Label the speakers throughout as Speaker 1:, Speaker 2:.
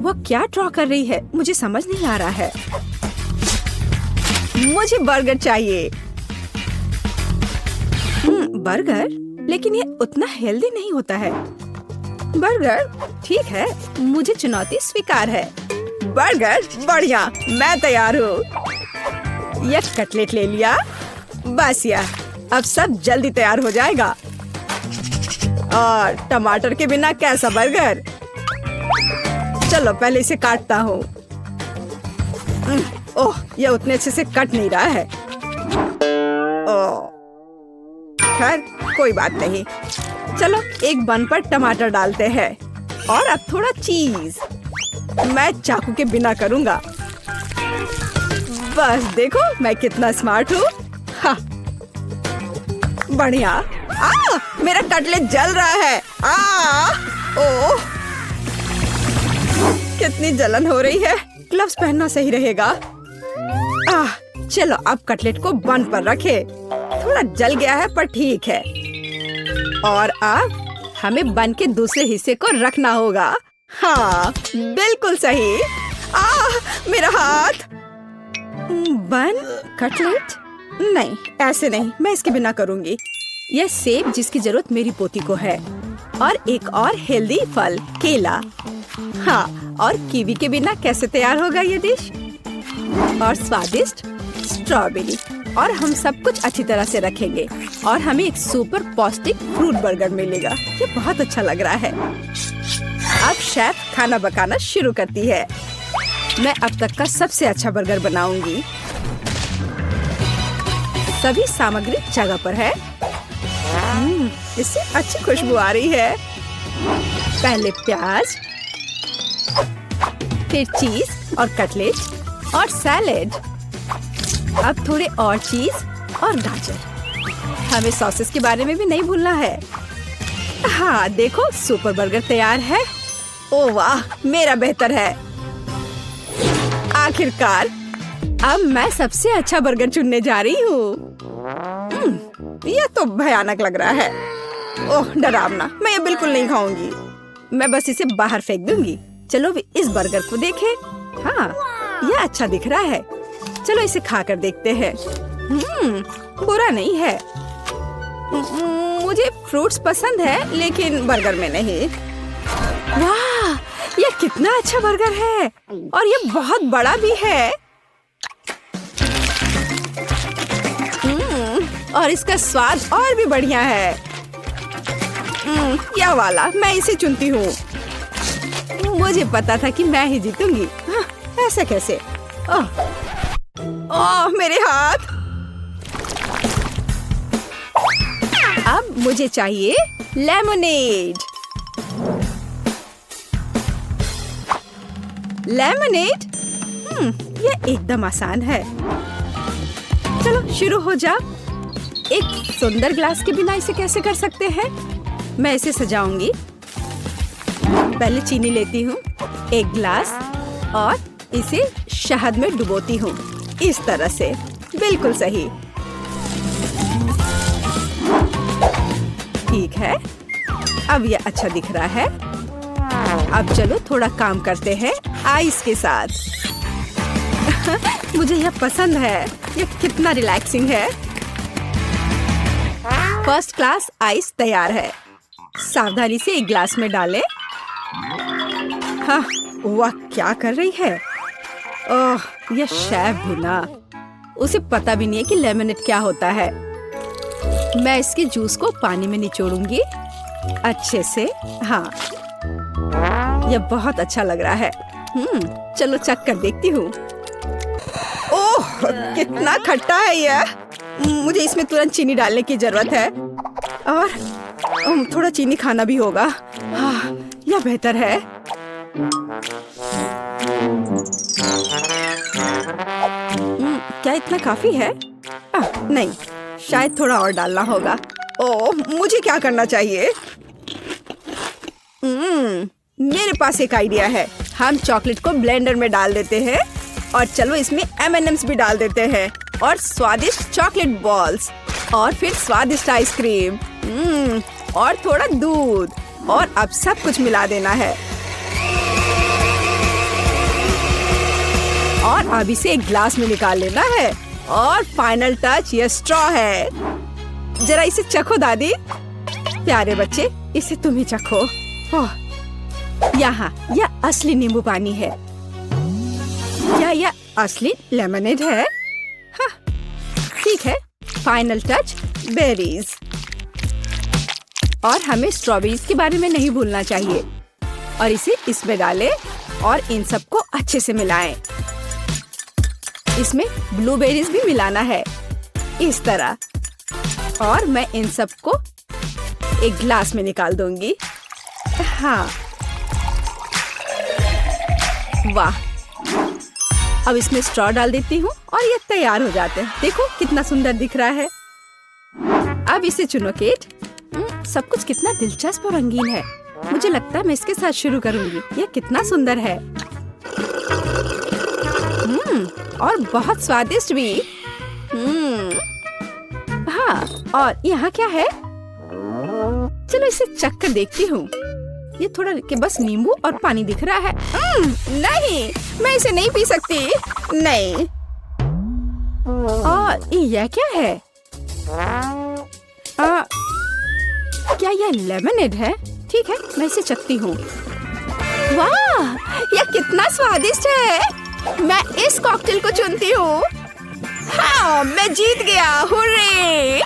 Speaker 1: वो क्या ड्रॉ कर रही है? मुझे समझ नहीं आ रहा है। मुझे बर्गर चाहिए। बर्गर? लेकिन ये उतना हेल्दी नहीं होता है। बर्गर? ठीक है, मुझे चुनौती स्वीकार है। बर्गर? बढ़िया, मैं तैयार हूँ। यह कटलेट ले लिया। बस यह, अब सब जल्दी तैयार हो जाएगा। और टमाटर के बिना कैसा बर्गर? चलो पहले इसे काटता हूँ। ओह, यह उतने अच्छे से कट नहीं रहा है। ओह, खैर कोई बात नहीं। चलो एक बन पर टमाटर डालते हैं और अब थोड़ा चीज। मैं चाकू के बिना करूँगा। बस देखो मैं कितना स्मार्ट हूँ। हाँ, बढ़िया। मेरा कटलेट जल रहा है। ओह, कितनी जलन हो रही है। ग्लव्स पहनना सही रहेगा। चलो अब कटलेट को बन पर रखे। थोड़ा जल गया है पर ठीक है। और अब हमें बन के दूसरे हिस्से को रखना होगा। हाँ, बिल्कुल सही। मेरा हाथ। बन, कटलेट? नहीं, ऐसे नहीं, मैं इसके बिना करूँगी। यह सेब जिसकी जरूरत मेरी पोती को है, और एक और हेल्दी फल केला। हाँ, और कीवी के बिना कैसे तैयार होगा ये डिश? और स्वादिष्ट स्ट्रॉबेरी। और हम सब कुछ अच्छी तरह से रखेंगे और हमें एक सुपर पौष्टिक फ्रूट बर्गर मिलेगा। ये बहुत अच्छा लग रहा है। अब शेफ खाना पकाना शुरू करती है। मैं अब तक का सबसे अच्छा बर्गर बनाऊंगी। सभी सामग्री जगह पर है। इससे अच्छी खुशबू आ रही है। पहले प्याज, फिर चीज और कटलेट और सैलेड। अब थोड़े और चीज और गाजर। हमें सॉसेस के बारे में भी नहीं भूलना है। हाँ देखो, सुपर बर्गर तैयार है। ओह वाह, मेरा बेहतर है। आखिरकार अब मैं सबसे अच्छा बर्गर चुनने जा रही हूँ। यह तो भयानक लग रहा है। ओह डरावना, मैं ये बिल्कुल नहीं खाऊंगी। मैं बस इसे बाहर फेंक दूंगी। चलो इस बर्गर को देखें। हाँ, यह अच्छा दिख रहा है। चलो इसे खाकर देखते हैं। बुरा नहीं है। मुझे फ्रूट्स पसंद है लेकिन बर्गर में नहीं। वाह, यह कितना अच्छा बर्गर है और यह बहुत बड़ा भी है। और इसका स्वाद और भी बढ़िया है। यह वाला, मैं इसे चुनती हूँ। मुझे पता था कि मैं ही जीतूंगी। ऐसा कैसे? ओह मेरे हाथ। अब मुझे चाहिए लेमनेड। लेमनेड? यह एकदम आसान है। चलो शुरू हो जा। एक सुंदर ग्लास के बिना इसे कैसे कर सकते हैं? मैं इसे सजाऊंगी। पहले चीनी लेती हूँ, एक ग्लास, और इसे शहद में डुबोती हूँ। इस तरह से, बिल्कुल सही। ठीक है, अब यह अच्छा दिख रहा है। अब चलो थोड़ा काम करते हैं आइस के साथ। मुझे यह पसंद है। यह कितना रिलैक्सिंग है। फर्स्ट क्लास आइस तैयार है। सावधानी से एक ग्लास में डालें। हाँ, वह क्या कर रही है? ओह, यह शेफ भी ना, उसे पता भी नहीं है कि लेमनेड क्या होता है। मैं इसके जूस को पानी में निचोड़ूंगी अच्छे से। हाँ, यह बहुत अच्छा लग रहा है। चलो चख कर देखती हूँ। ओह, कितना खट्टा है यह। मुझे इसमें तुरंत चीनी डालने की जरूरत है और थोड़ा चीनी खाना भी होगा। हाँ, यह बेहतर है। क्या इतना काफी है? नहीं, शायद थोड़ा और डालना होगा। ओह, मुझे क्या करना चाहिए? मेरे पास एक आइडिया है। हम चॉकलेट को ब्लेंडर में डाल देते हैं और चलो इसमें M&M's भी डाल देते हैं और स्वादिष्ट चॉकलेट बॉल्स और फिर स्वादिष्ट आइसक्रीम और थोड़ा दूध और अब सब कुछ मिला देना है। और अब इसे एक ग्लास में निकाल लेना है। और फाइनल टच ये स्ट्रॉ है। जरा इसे चखो दादी। प्यारे बच्चे, इसे तुम ही चखो। ओह, यहाँ यह असली नींबू पानी है। क्या यह असली लेमनेड है? हाँ, ठीक है। Final touch berries. और हमें स्ट्रॉबेरीज के बारे में नहीं भूलना चाहिए। और इसे इसमें डालें और इन सबको अच्छे से मिलाएं। इसमें ब्लूबेरीज भी मिलाना है, इस तरह। और मैं इन सबको एक ग्लास में निकाल दूंगी। हाँ, वाह। अब इसमें स्ट्रॉ डाल देती हूँ और ये तैयार हो जाते हैं। देखो कितना सुंदर दिख रहा है। अब इसे चुनो केट। सब कुछ कितना दिलचस्प और रंगीन है। मुझे लगता है मैं इसके साथ शुरू करूंगी। यह कितना सुंदर है। और बहुत स्वादिष्ट भी। हाँ, और यहाँ क्या है? चलो इसे चख कर देखती हूँ। ये थोड़ा के बस नींबू और पानी दिख रहा है। नहीं, मैं इसे नहीं पी सकती। नहीं। और यह क्या है? क्या यह लेमनेड है? ठीक है, मैं इसे चखती हूँ। वाह, यह कितना स्वादिष्ट है। मैं इस कॉकटेल को चुनती हूँ। हाँ, मैं जीत गया। हुर्रे!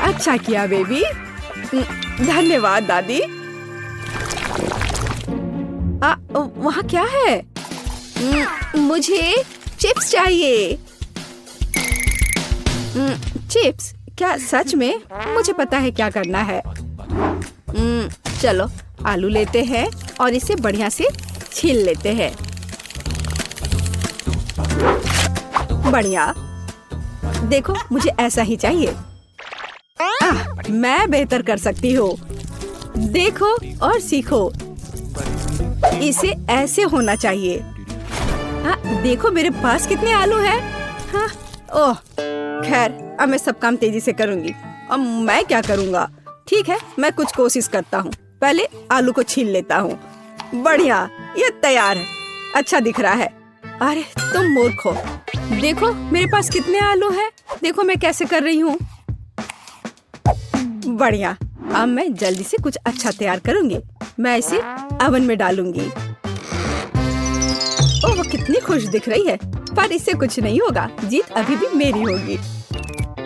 Speaker 1: अच्छा किया बेबी। धन्यवाद दादी। वहाँ क्या है? मुझे चिप्स चाहिए। चिप्स? क्या सच में? मुझे पता है क्या करना है। चलो आलू लेते हैं और इसे बढ़िया से छील लेते हैं। बढ़िया। देखो, मुझे ऐसा ही चाहिए। मैं बेहतर कर सकती हूँ। देखो और सीखो। इसे ऐसे होना चाहिए। देखो मेरे पास कितने आलू हैं। हाँ, ओह, खैर अब मैं सब काम तेजी से करूंगी। अब मैं क्या करूंगा? ठीक है, मैं कुछ कोशिश करता हूँ। पहले आलू को छील लेता हूँ। बढ़िया, ये तैयार है। अच्छा दिख रहा है। अरे तुम मूर्ख हो। देखो मेरे पास कितने आलू हैं। देखो मैं कैसे कर रही हूँ। बढ़िया। अब मैं जल्दी से कुछ अच्छा तैयार करूंगी। मैं इसे ओवन में डालूंगी। ओह, वो कितनी खुश दिख रही है। पर इससे कुछ नहीं होगा। जीत अभी भी मेरी होगी।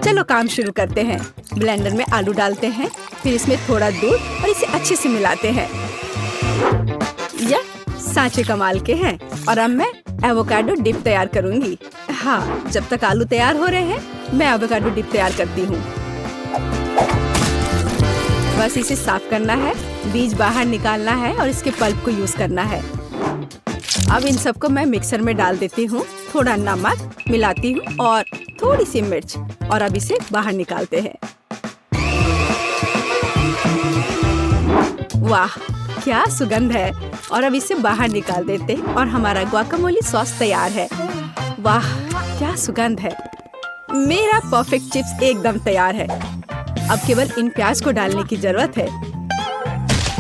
Speaker 1: चलो काम शुरू करते हैं। ब्लेंडर में आलू डालते हैं, फिर इसमें थोड़ा दूध और इसे अच्छे से मिलाते हैं। यह सांचे कमाल के हैं। और अब मैं एवोकाडो डिप तैयार करूंगी। हाँ, जब तक आलू तैयार हो रहे हैं मैं एवोकाडो डिप तैयार करती हूँ। बस इसे साफ करना है, बीज बाहर निकालना है और इसके पल्प को यूज करना है। अब इन सबको मैं मिक्सर में डाल देती हूँ। थोड़ा नमक मिलाती हूँ और थोड़ी सी मिर्च। और अब इसे बाहर निकालते हैं। वाह, क्या सुगंध है। और अब इसे बाहर निकाल देते हैं और हमारा गुआकामोली सॉस तैयार है। वाह, क्या सुगंध है। मेरा परफेक्ट चिप्स एकदम तैयार है। अब केवल इन प्याज को डालने की जरूरत है।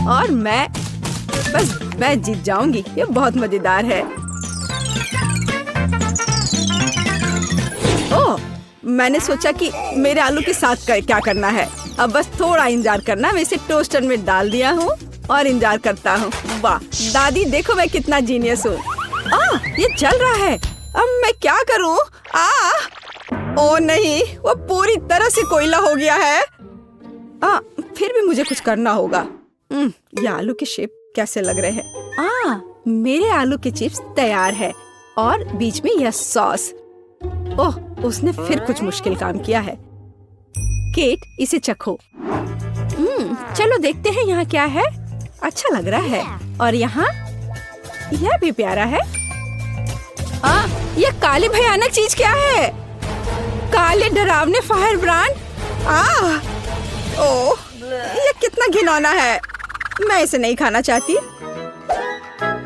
Speaker 1: और मैं जीत जाऊंगी। ये बहुत मजेदार है। ओह, मैंने सोचा कि मेरे आलू के साथ क्या करना है। अब बस थोड़ा इंतजार करना। मैं इसे टोस्टर में डाल दिया हूँ और इंतजार करता हूँ। वाह दादी, देखो मैं कितना जीनियस हूँ। ये जल रहा है। अब मैं क्या करूँ? ओ नहीं, वो पूरी तरह से कोयला हो गया है। फिर भी मुझे कुछ करना होगा। ये आलू के शेप कैसे लग रहे हैं? मेरे आलू के चिप्स तैयार है और बीच में यह सॉस। ओह, उसने फिर कुछ मुश्किल काम किया है। केट, इसे चखो। चलो देखते हैं यहाँ क्या है। अच्छा लग रहा है। और यहाँ यह भी प्यारा है। यह काली भयानक चीज क्या है? काले डरावने फायर ब्रांड। ओह, यह कितना घिनौना है। मैं इसे नहीं खाना चाहती।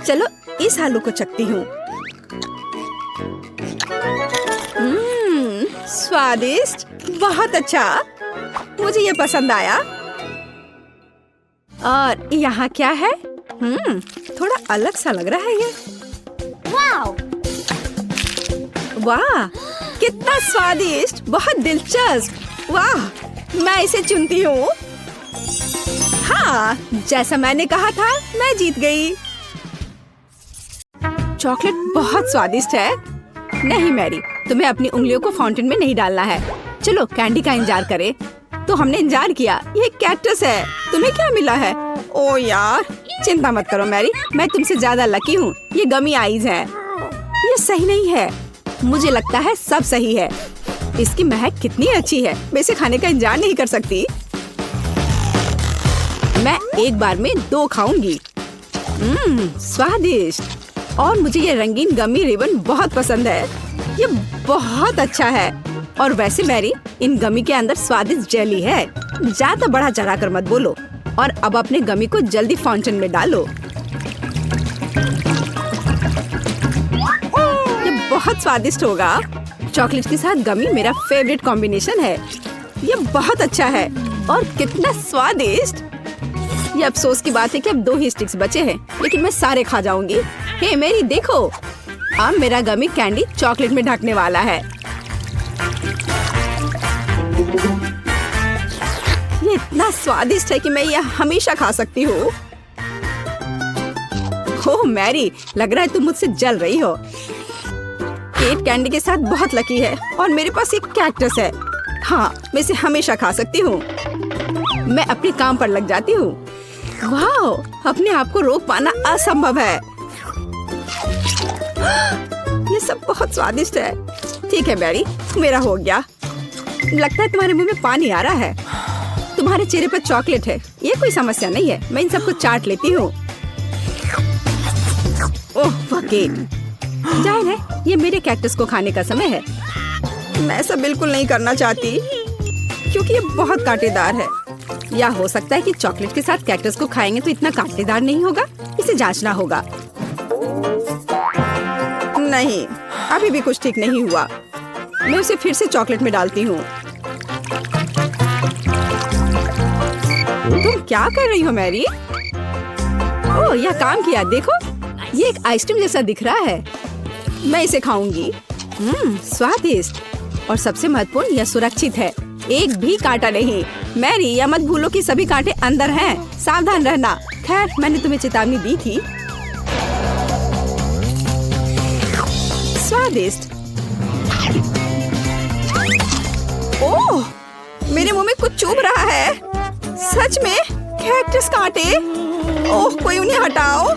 Speaker 1: चलो इस आलू को चखती हूँ। स्वादिष्ट, बहुत अच्छा। मुझे ये पसंद आया। और यहाँ क्या है? थोड़ा अलग सा लग रहा है ये। वाव! वाह, कितना स्वादिष्ट, बहुत दिलचस्प। वाह, मैं इसे चुनती हूँ। हाँ, जैसा मैंने कहा था, मैं जीत गई। चॉकलेट बहुत स्वादिष्ट है। नहीं मैरी, तुम्हें अपनी उंगलियों को फाउंटेन में नहीं डालना है। चलो कैंडी का इंतजार करें। तो हमने इंतजार किया। ये कैक्टस है। तुम्हें क्या मिला है? ओ यार, चिंता मत करो मैरी, मैं तुमसे ज्यादा लकी हूँ। ये गमी आइज है। ये सही नहीं है। मुझे लगता है सब सही है। इसकी महक कितनी अच्छी है। मैं इसे खाने का इंतजार नहीं कर सकती। मैं एक बार में 2 खाऊंगी। स्वादिष्ट। और मुझे ये रंगीन गमी रिबन बहुत पसंद है। ये बहुत अच्छा है। और वैसे मैरी, इन गमी के अंदर स्वादिष्ट जेली है। ज्यादा बढ़ा चढ़ा कर मत बोलो। और अब अपने गमी को जल्दी फाउंटेन में डालो। ये बहुत स्वादिष्ट होगा। चॉकलेट के साथ गमी मेरा फेवरेट कॉम्बिनेशन है। ये बहुत अच्छा है। और कितना स्वादिष्ट। ये अफसोस की बात है कि अब 2 ही स्टिक्स बचे हैं, लेकिन मैं सारे खा जाऊंगी। हे मेरी देखो, अब मेरा गमी कैंडी चॉकलेट में ढकने वाला है। ये इतना स्वादिष्ट है कि मैं यह हमेशा खा सकती हूँ। ओह मैरी, लग रहा है तुम मुझसे जल रही हो। केट कैंडी के साथ बहुत लकी है और मेरे पास एक कैक्टस है। हाँ, मैं इसे हमेशा खा सकती हूँ। मैं अपने काम पर लग जाती हूँ। वाह, अपने आप को रोक पाना असंभव है। ये सब बहुत स्वादिष्ट है। ठीक है मैरी, मेरा हो गया। लगता है तुम्हारे मुंह में पानी आ रहा है। तुम्हारे चेहरे पर चॉकलेट है। ये कोई समस्या नहीं है। मैं इन सबको चाट लेती हूँ। ओह केट, जाहिर है ये मेरे कैक्टस को खाने का समय है। मैं ऐसा बिल्कुल नहीं करना चाहती क्योंकि ये बहुत कांटेदार है। या हो सकता है कि चॉकलेट के साथ कैक्टस को खाएंगे तो इतना कांटेदार नहीं होगा। इसे जांचना होगा। नहीं, अभी भी कुछ ठीक नहीं हुआ। मैं उसे फिर से चॉकलेट में डालती हूँ। तुम क्या कर रही हो मैरी? ओह, यह काम किया। देखो, ये एक आइसक्रीम जैसा दिख रहा है। मैं इसे खाऊंगी। स्वादिष्ट। और सबसे महत्वपूर्ण, यह सुरक्षित है। एक भी कांटा नहीं। मैरी, यह मत भूलो कि सभी कांटे अंदर हैं। सावधान रहना। खैर, मैंने तुम्हें चेतावनी दी थी। स्वादिष्ट। ओह, मेरे मुंह में कुछ चुभ रहा है। सच में कैक्टस कांटे। ओह, कोई उन्हें हटाओ।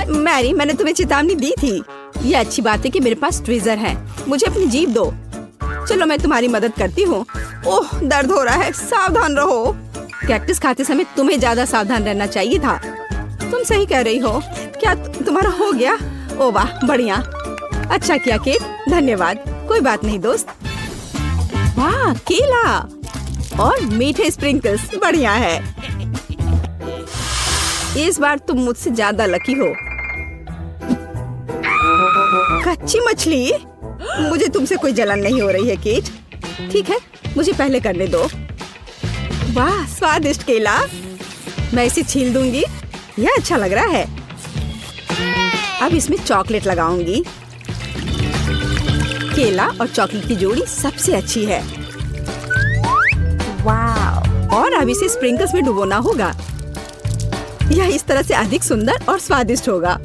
Speaker 1: मैरी, मैंने तुम्हें चेतावनी दी थी। ये अच्छी बात है कि मेरे पास ट्विज़र है। मुझे अपनी जीभ दो। चलो, मैं तुम्हारी मदद करती हूँ। ओह, दर्द हो रहा है। सावधान रहो। कैक्टस खाते समय तुम्हें ज्यादा सावधान रहना चाहिए था। तुम सही कह रही हो। क्या तुम्हारा हो गया? ओह वाह, बढ़िया। अच्छा किया केट, धन्यवाद। कोई बात नहीं दोस्त। वाह, केला और मीठे स्प्रिंकल्स, बढ़िया है। इस बार तुम मुझसे ज्यादा लकी हो। कच्ची मछली? मुझे तुमसे कोई जलन नहीं हो रही है केट। ठीक है, मुझे पहले करने दो। वाह, स्वादिष्ट केला। मैं इसे छील दूंगी। यह अच्छा लग रहा है। अब इसमें चॉकलेट लगाऊंगी। केला और चॉकलेट की जोड़ी सबसे अच्छी है। वाह! और अब इसे स्प्रिंकल्स में डुबोना होगा। यह इस तरह से अधिक सुंदर और स्वादिष्ट होगा।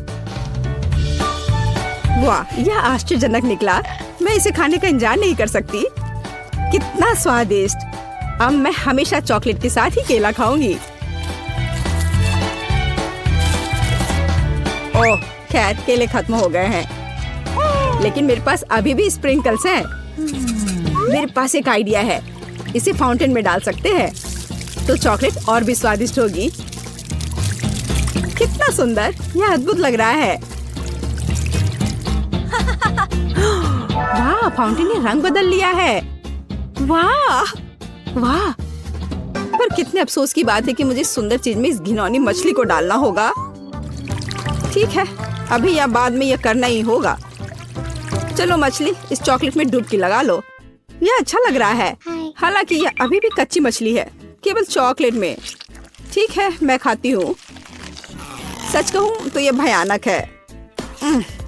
Speaker 1: वाह, यह आश्चर्यजनक निकला। मैं इसे खाने का इंतजार नहीं कर सकती। कितना स्वादिष्ट। अब मैं हमेशा चॉकलेट के साथ ही केला खाऊंगी। ओह, खैर केले खत्म हो गए हैं, लेकिन मेरे पास अभी भी स्प्रिंकल्स हैं। मेरे पास एक आइडिया है। इसे फाउंटेन में डाल सकते हैं तो चॉकलेट और भी स्वादिष्ट होगी। कितना सुंदर, यह अद्भुत लग रहा है। वाह, फाउंटेन ने रंग बदल लिया है। वाह वाह, पर कितने अफसोस की बात है कि मुझे इस सुंदर चीज में इस घिनौनी मछली को डालना होगा। ठीक है, अभी या बाद में यह करना ही होगा। चलो मछली, इस चॉकलेट में डुबकी लगा लो। यह अच्छा लग रहा है। हालांकि यह अभी भी कच्ची मछली है, केवल चॉकलेट में। ठीक है, मैं खाती हूँ। सच कहूँ तो यह भयानक है।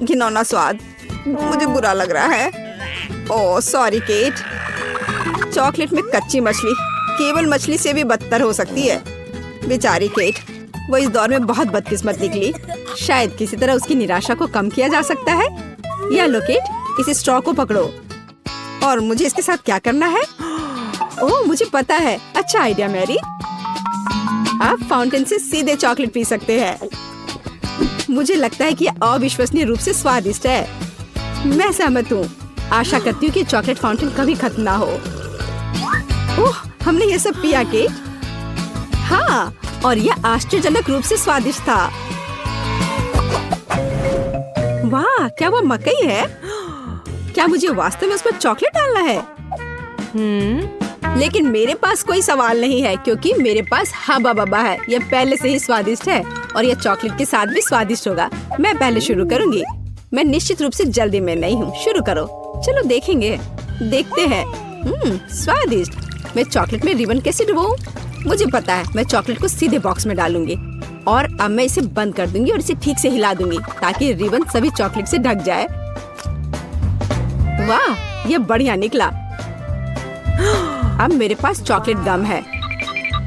Speaker 1: घिनौना स्वाद। मुझे बुरा लग रहा है। Oh sorry cat. चॉकलेट में कच्ची मछली केवल मछली से भी बदतर हो सकती है। बेचारी केट, वो इस दौर में बहुत बदकिस्मत निकली। शायद किसी तरह उसकी निराशा को कम किया जा सकता है। या लो केट, इस स्ट्रॉ को पकड़ो। और मुझे इसके साथ क्या करना है? ओह मुझे पता है। अच्छा आइडिया मैरी। आप फाउंटेन से सीधे चॉकलेट पी सकते हैं। मुझे लगता है कि यह अविश्वसनीय रूप से स्वादिष्ट है। मैं सहमत हूँ। आशा करती हूँ कि चॉकलेट फाउंटेन कभी खत्म ना हो। ओह हमने ये सब पिया के? हाँ, और यह आश्चर्यजनक रूप से स्वादिष्ट था। वाह, क्या वो मकई है? क्या मुझे वास्तव में उस पर चॉकलेट डालना है? लेकिन मेरे पास कोई सवाल नहीं है क्योंकि मेरे पास हब्बा बब्बा है। यह पहले से ही स्वादिष्ट है और यह चॉकलेट के साथ भी स्वादिष्ट होगा। मैं पहले शुरू करूंगी। मैं निश्चित रूप से जल्दी में नहीं हूँ। शुरू करो। चलो देखेंगे। देखते हैं। स्वादिष्ट। मैं चॉकलेट में रिबन कैसे डुबाऊं? मुझे पता है। मैं चॉकलेट को सीधे बॉक्स में डालूंगी और अब मैं इसे बंद कर दूंगी और इसे ठीक से हिला दूंगी ताकि रिबन सभी चॉकलेट से ढक जाए। वाह, ये बढ़िया निकला। अब मेरे पास चॉकलेट गम है।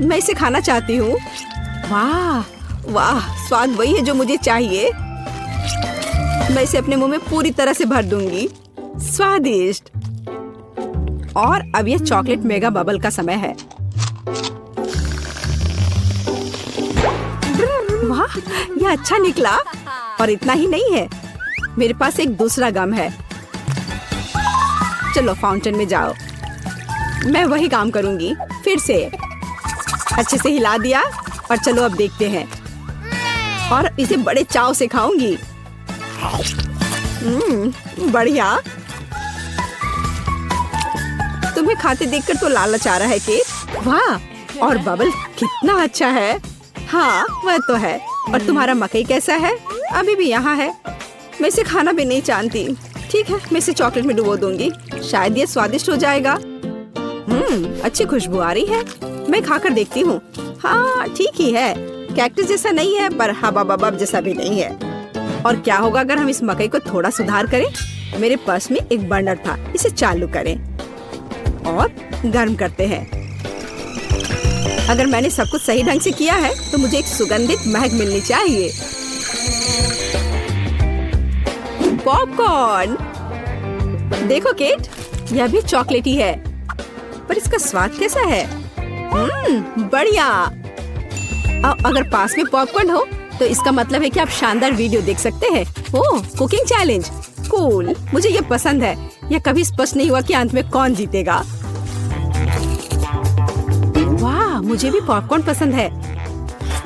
Speaker 1: मैं इसे खाना चाहती हूँ। वाह वाह, स्वाद वही है जो मुझे चाहिए। मैं इसे अपने मुंह में पूरी तरह से भर दूंगी। स्वादिष्ट। और अब यह चॉकलेट मेगा बबल का समय है। वाह, यह अच्छा निकला। और इतना ही नहीं है, मेरे पास एक दूसरा गम है। चलो फाउंटेन में जाओ। मैं वही काम करूंगी। फिर से अच्छे से हिला दिया और चलो अब देखते हैं। और इसे बड़े चाव से खाऊंगी। बढ़िया। तुम्हें खाते देखकर तो लालच आ रहा है केट। वाह, और बबल कितना अच्छा है। हाँ वह तो है। और तुम्हारा मकई कैसा है? अभी भी यहाँ है। मैं इसे खाना भी नहीं जानती। ठीक है, मैं इसे चॉकलेट में डुबो दूंगी। शायद ये स्वादिष्ट हो जाएगा। अच्छी खुशबू आ रही है। मैं खाकर देखती हूँ। हाँ ठीक ही है। कैक्टस जैसा नहीं है पर हबा बबा जैसा भी नहीं है। और क्या होगा अगर हम इस मकई को थोड़ा सुधार करें? मेरे पर्स में एक बर्नर था। इसे चालू करें और गर्म करते हैं। अगर मैंने सब कुछ सही ढंग से किया है तो मुझे एक सुगंधित महक मिलनी चाहिए। पॉपकॉर्न। देखो केट, यह भी चॉकलेटी है पर इसका स्वाद कैसा है? बढ़िया। अगर पास में पॉपकॉर्न हो तो इसका मतलब है कि आप शानदार वीडियो देख सकते हैं। ओह, कुकिंग चैलेंज। कूल, मुझे ये पसंद है। यह कभी स्पष्ट नहीं हुआ कि अंत में कौन जीतेगा। वाह, मुझे भी पॉपकॉर्न पसंद है।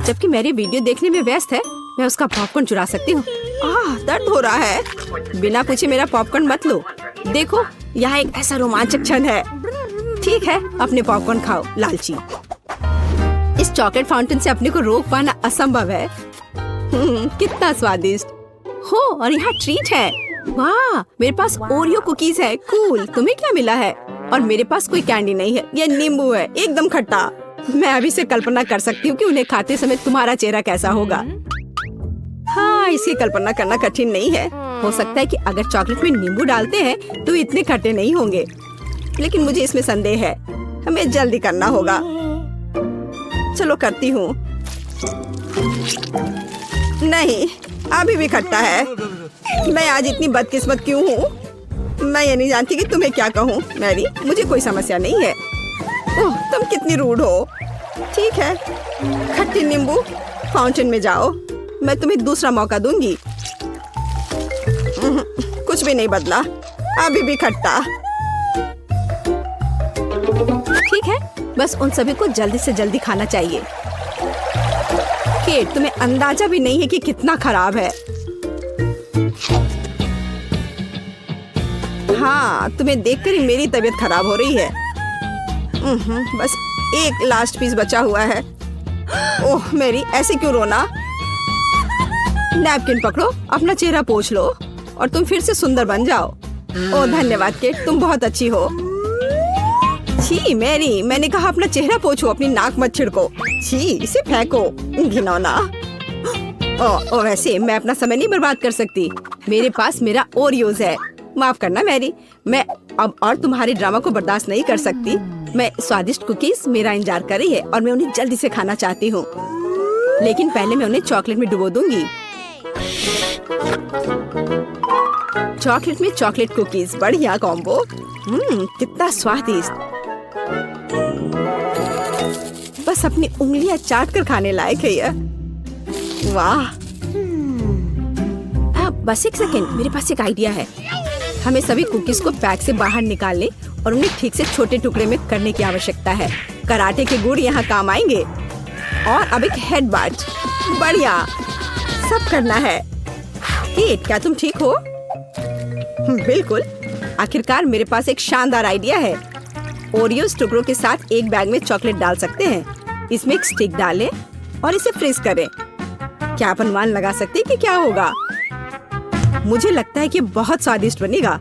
Speaker 1: जबकि मेरी वीडियो देखने में व्यस्त है, मैं उसका पॉपकॉर्न चुरा सकती हूँ। दर्द हो रहा है। बिना पूछे मेरा पॉपकॉर्न मत लो। देखो, यहाँ एक ऐसा रोमांचक क्षण है। ठीक है, अपने पॉपकॉर्न खाओ लालची। इस चॉकलेट फाउंटेन से अपने को रोक पाना असंभव है। कितना स्वादिष्ट हो। और यहाँ ट्रीट है। वाह, मेरे पास ओरियो कुकीज है। कूल। तुम्हें क्या मिला है? और मेरे पास कोई कैंडी नहीं है। ये नींबू है, एकदम खट्टा। मैं अभी से कल्पना कर सकती हूँ कि उन्हें खाते समय तुम्हारा चेहरा कैसा होगा। हाँ, इसकी कल्पना करना कठिन नहीं है। हो सकता है कि अगर चॉकलेट में नींबू डालते हैं तो इतने खट्टे नहीं होंगे, लेकिन मुझे इसमें संदेह है। हमें जल्दी करना होगा। चलो करती हूँ। नहीं, अभी भी खट्टा है। मैं आज इतनी बदकिस्मत क्यों हूँ? मैं ये नहीं जानती कि तुम्हें क्या कहूँ। मैरी, मुझे कोई समस्या नहीं है। ओह, तुम कितनी रूड हो। ठीक है, खट्टी नींबू, फाउंटेन में जाओ। मैं तुम्हें दूसरा मौका दूंगी। कुछ भी नहीं बदला, अभी भी खट्टा। ठीक है, बस उन सभी को जल्दी से जल्दी खाना चाहिए। केट, तुम्हें अंदाजा भी नहीं है कि कितना खराब है। हाँ, तुम्हें देखकर ही मेरी तबीयत खराब हो रही है। बस एक लास्ट पीस बचा हुआ है। ओह मेरी, ऐसे क्यों रोना? नैपकिन पकड़ो, अपना चेहरा पोंछ लो और तुम फिर से सुंदर बन जाओ। ओह धन्यवाद केट, तुम बहुत अच्छी हो। छी मैरी, मैंने कहा अपना चेहरा पोंछो, अपनी नाक मत छिड़को। छी, इसे फेंको, घिनौना। वैसे मैं अपना समय नहीं बर्बाद कर सकती। मेरे पास मेरा ओरियोज है। माफ करना मैरी, मैं अब और तुम्हारे ड्रामा को बर्दाश्त नहीं कर सकती। मैं स्वादिष्ट कुकीज मेरा इंतजार कर रही है और मैं उन्हें जल्दी से खाना चाहती हूँ, लेकिन पहले मैं उन्हें चॉकलेट में डुबो दूंगी। चॉकलेट में चॉकलेट कुकीज, बढ़िया कॉम्बो। कितना स्वादिष्ट। बस अपनी उंगलियां चाट कर खाने लायक है यह। वाह। बस एक सेकेंड, मेरे पास एक आइडिया है। हमें सभी कुकीज को पैक से बाहर निकालने और उन्हें ठीक से छोटे टुकड़े में करने की आवश्यकता है। कराटे के गुण यहाँ काम आएंगे। और अब एक हेडबट, बढ़िया, सब करना है। केट, क्या तुम ठीक हो? बिल्कुल। आखिरकार मेरे पास एक शानदार आइडिया है। ओरियोस टुकड़ों के साथ एक बैग में चॉकलेट डाल सकते हैं। इसमें एक स्टिक डालें और इसे फ्रीज करें। क्या आप अनुमान लगा सकते हैं कि क्या होगा? मुझे लगता है कि बहुत स्वादिष्ट बनेगा।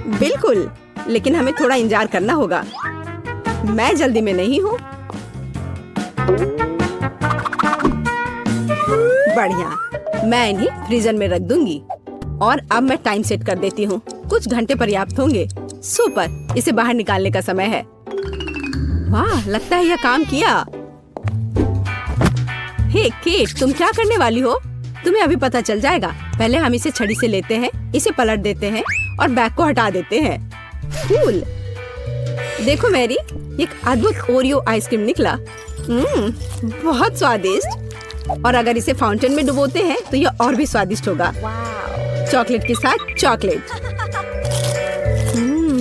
Speaker 1: बिल्कुल, लेकिन हमें थोड़ा इंतजार करना होगा। मैं जल्दी में नहीं हूँ। बढ़िया, मैं इन्हें फ्रीजर में रख दूंगी और अब मैं टाइम सेट कर देती हूँ। कुछ घंटे पर्याप्त होंगे। सुपर, इसे बाहर निकालने का समय है। वाह, लगता है यह काम किया। हे केट, तुम क्या करने वाली हो? तुम्हें अभी पता चल जाएगा। पहले हम इसे छड़ी से लेते हैं, इसे पलट देते हैं और बैग को हटा देते हैं। कूल। देखो मैरी, एक अद्भुत ओरियो आइसक्रीम निकला। बहुत स्वादिष्ट। और अगर इसे फाउंटेन में डुबोते हैं तो यह और भी स्वादिष्ट होगा। चॉकलेट के साथ चॉकलेट।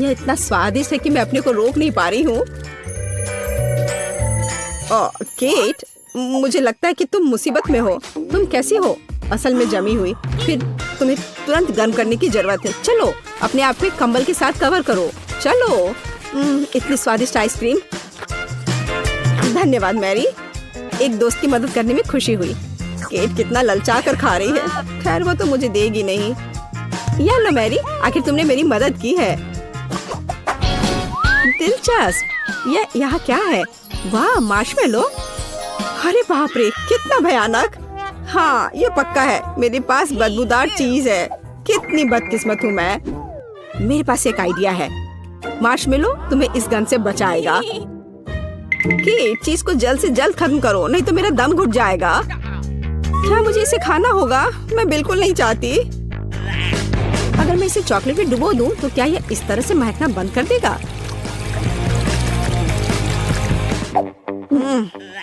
Speaker 1: यह इतना स्वादिष्ट है कि मैं अपने को रोक नहीं पा रही हूँ। केट, मुझे लगता है कि तुम मुसीबत में हो। तुम कैसी हो? असल में जमी हुई, फिर तुम्हें तुरंत गर्म करने की जरूरत है। चलो, अपने आप को एक कंबल के साथ कवर करो। चलो। इतनी स्वादिष्ट आइसक्रीम। धन्यवाद मैरी, एक दोस्त की मदद करने में खुशी हुई। केट कितना ललचा कर खा रही है। खैर, वो तो मुझे देगी नहीं। या लो मैरी, आखिर तुमने मेरी मदद की है। दिलचस्प। यह यहाँ क्या है? वाह, मार्शमेलो। अरे बाप रे, कितना भयानक। हाँ, ये पक्का है। मेरे पास बदबूदार चीज है। कितनी बदकिस्मत हूँ मैं। मेरे पास एक आइडिया है। मार्शमेलो तुम्हें इस गन से बचाएगा। कि चीज को जल्द से जल्द खत्म करो, नहीं तो मेरा दम घुट जाएगा। क्या मुझे इसे खाना होगा? मैं बिल्कुल नहीं चाहती। अगर मैं इसे चॉकलेट में डुबो दूं, तो क्या यह इस तरह से महकना बंद कर देगा?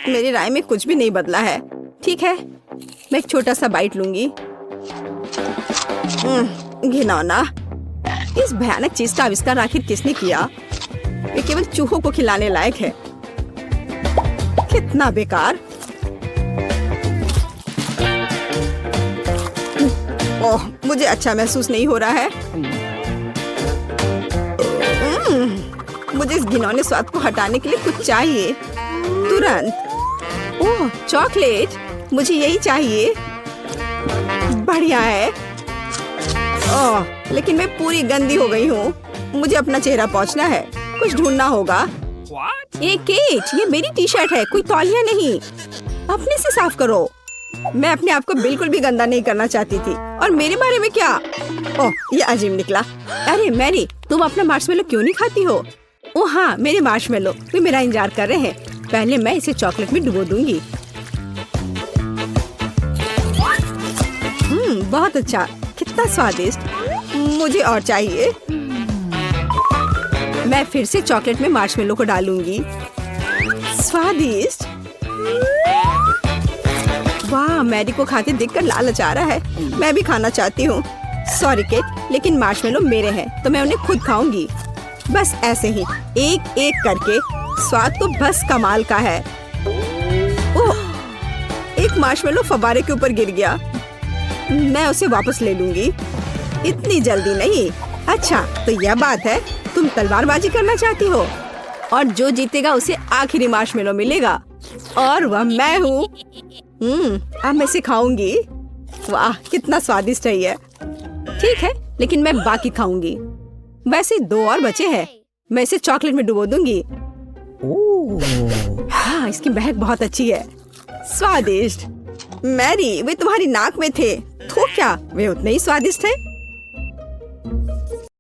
Speaker 1: मेरी राय में कुछ भी नहीं बदला है। ठीक है, मैं एक छोटा सा बाइट लूंगी। घिनौना। इस भयानक चीज का आविष्कार आखिर किसने किया? ये केवल चूहों को खिलाने लायक है। कितना बेकार। ओह, मुझे अच्छा महसूस नहीं हो रहा है। मुझे इस घिनौने स्वाद को हटाने के लिए कुछ चाहिए, तुरंत। ओह, चॉकलेट, मुझे यही चाहिए। बढ़िया है। ओह, लेकिन मैं पूरी गंदी हो गई हूँ। मुझे अपना चेहरा पोंछना है। कुछ ढूंढना होगा। ये केट, ये मेरी टी शर्ट है, कोई तौलिया नहीं। अपने से साफ करो। मैं अपने आप को बिल्कुल भी गंदा नहीं करना चाहती थी। और मेरे बारे में क्या? ओह, ये अजीब निकला। अरे मैरी, तुम अपना मार्शमेलो क्यों नहीं खाती हो? ओह हाँ, मेरे मार्शमेलो, वे मेरा इंतजार कर रहे हैं। पहले मैं इसे चॉकलेट में डुबो दूंगी। बहुत अच्छा, कितना स्वादिष्ट। मुझे और चाहिए। मैं फिर से चॉकलेट में मार्शमेलो को डालूंगी। स्वादिष्ट। वाह, मैरी को खाते देखकर लालच आ रहा है। मैं भी खाना चाहती हूँ। सॉरी केट, लेकिन मार्शमेलो मेरे हैं तो मैं उन्हें खुद खाऊंगी। बस ऐसे ही, एक एक करके। स्वाद तो बस कमाल का है। ओह, एक मार्शमेलो फव्वारे के ऊपर गिर गया। मैं उसे वापस ले लूंगी। इतनी जल्दी नहीं। अच्छा, तो यह बात है, तुम तलवारबाजी करना चाहती हो और जो जीतेगा उसे आखिरी मार्शमेलो मिलेगा और वह मैं हूँ। अब मैं इसे खाऊंगी। वाह, कितना स्वादिष्ट है ये। ठीक है, लेकिन मैं बाकी खाऊंगी। वैसे 2 और बचे हैं। मैं इसे चॉकलेट में डुबो दूंगी। हाँ, इसकी महक बहुत अच्छी है। स्वादिष्ट। मैरी, वे तुम्हारी नाक में थे। तो क्या वे उतने ही स्वादिष्ट है?